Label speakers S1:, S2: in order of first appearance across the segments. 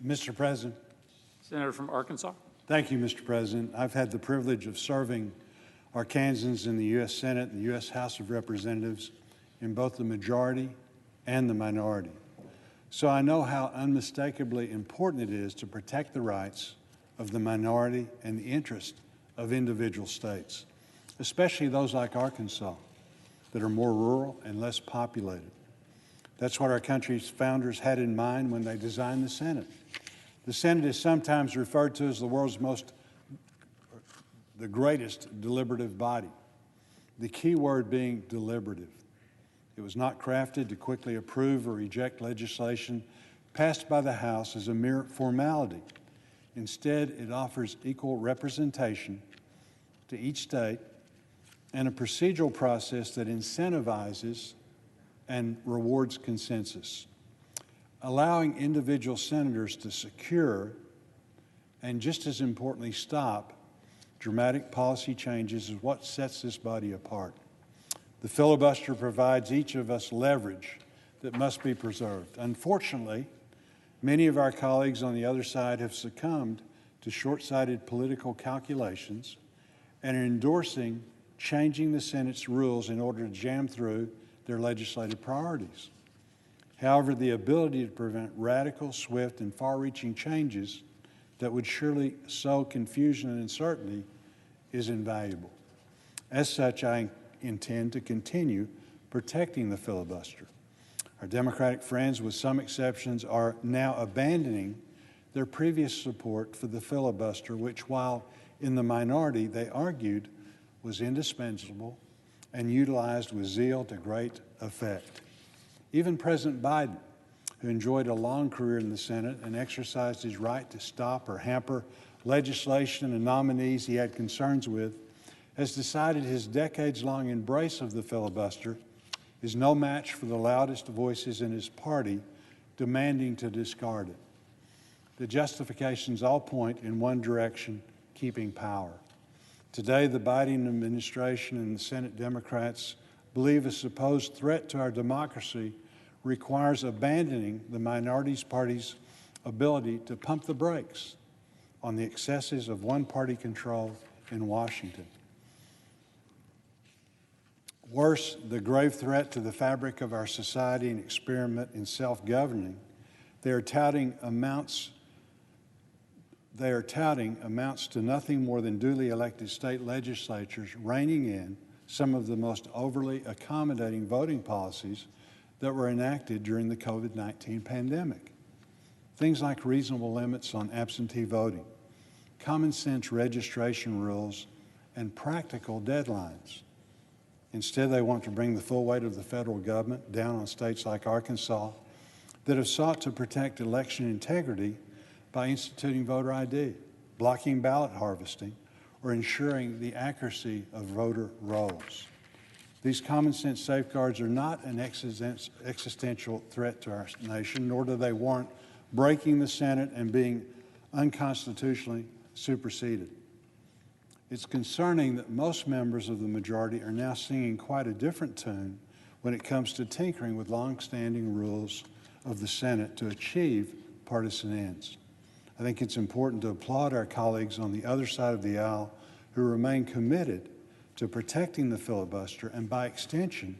S1: Mr. President.
S2: Senator from Arkansas.
S1: Thank you, Mr. President. I've had the privilege of serving Arkansans in the U.S. Senate and the U.S. House of Representatives in both the majority and the minority. So I know how unmistakably important it is to protect the rights of the minority and the interest of individual states, especially those like Arkansas that are more rural and less populated. That's what our country's founders had in mind when they designed the Senate. The Senate is sometimes referred to as the greatest deliberative body, the key word being deliberative. It was not crafted to quickly approve or reject legislation passed by the House as a mere formality. Instead, it offers equal representation to each state and a procedural process that incentivizes and rewards consensus. Allowing individual senators to secure and, just as importantly, stop dramatic policy changes is what sets this body apart. The filibuster provides each of us leverage that must be preserved. Unfortunately, many of our colleagues on the other side have succumbed to short-sighted political calculations and are endorsing changing the Senate's rules in order to jam through their legislative priorities. However, the ability to prevent radical, swift, and far-reaching changes that would surely sow confusion and uncertainty is invaluable. As such, I intend to continue protecting the filibuster. Our Democratic friends, with some exceptions, are now abandoning their previous support for the filibuster, which, while in the minority, they argued was indispensable and utilized with zeal to great effect. Even President Biden, who enjoyed a long career in the Senate and exercised his right to stop or hamper legislation and nominees he had concerns with, has decided his decades-long embrace of the filibuster is no match for the loudest voices in his party demanding to discard it. The justifications all point in one direction: keeping power. Today, the Biden administration and the Senate Democrats believe a supposed threat to our democracy requires abandoning the minority party's ability to pump the brakes on the excesses of one-party control in Washington. Worse, the grave threat to the fabric of our society and experiment in self-governing, they are touting amounts to nothing more than duly elected state legislatures reining in some of the most overly accommodating voting policies that were enacted during the COVID-19 pandemic. Things like reasonable limits on absentee voting, common sense registration rules, and practical deadlines. Instead, they want to bring the full weight of the federal government down on states like Arkansas that have sought to protect election integrity by instituting voter ID, blocking ballot harvesting, or ensuring the accuracy of voter rolls. These common sense safeguards are not an existential threat to our nation, nor do they warrant breaking the Senate and being unconstitutionally superseded. It's concerning that most members of the majority are now singing quite a different tune when it comes to tinkering with long-standing rules of the Senate to achieve partisan ends. I think it's important to applaud our colleagues on the other side of the aisle who remain committed to protecting the filibuster and, by extension,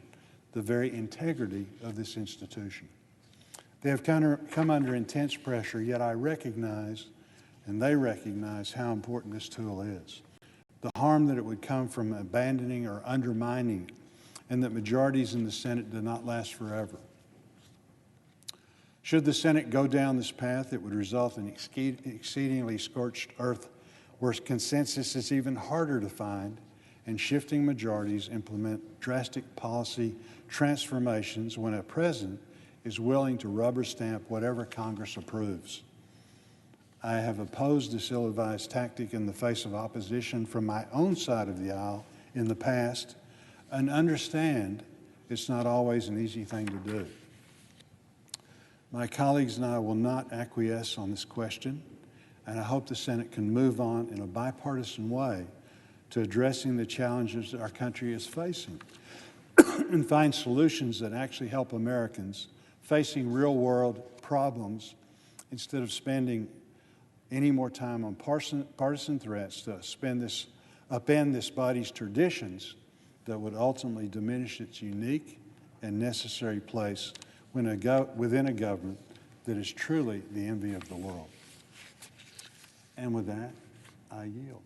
S1: the very integrity of this institution. They have come under intense pressure, yet I recognize, and they recognize, how important this tool is. The harm that it would come from abandoning or undermining it, and that majorities in the Senate do not last forever. Should the Senate go down this path, it would result in exceedingly scorched earth where consensus is even harder to find, and shifting majorities implement drastic policy transformations when a president is willing to rubber stamp whatever Congress approves. I have opposed this ill-advised tactic in the face of opposition from my own side of the aisle in the past, and understand it's not always an easy thing to do. My colleagues and I will not acquiesce on this question, and I hope the Senate can move on in a bipartisan way to addressing the challenges that our country is facing and find solutions that actually help Americans facing real-world problems instead of spending any more time on partisan threats to upend this body's traditions that would ultimately diminish its unique and necessary place within a government that is truly the envy of the world. And with that, I yield.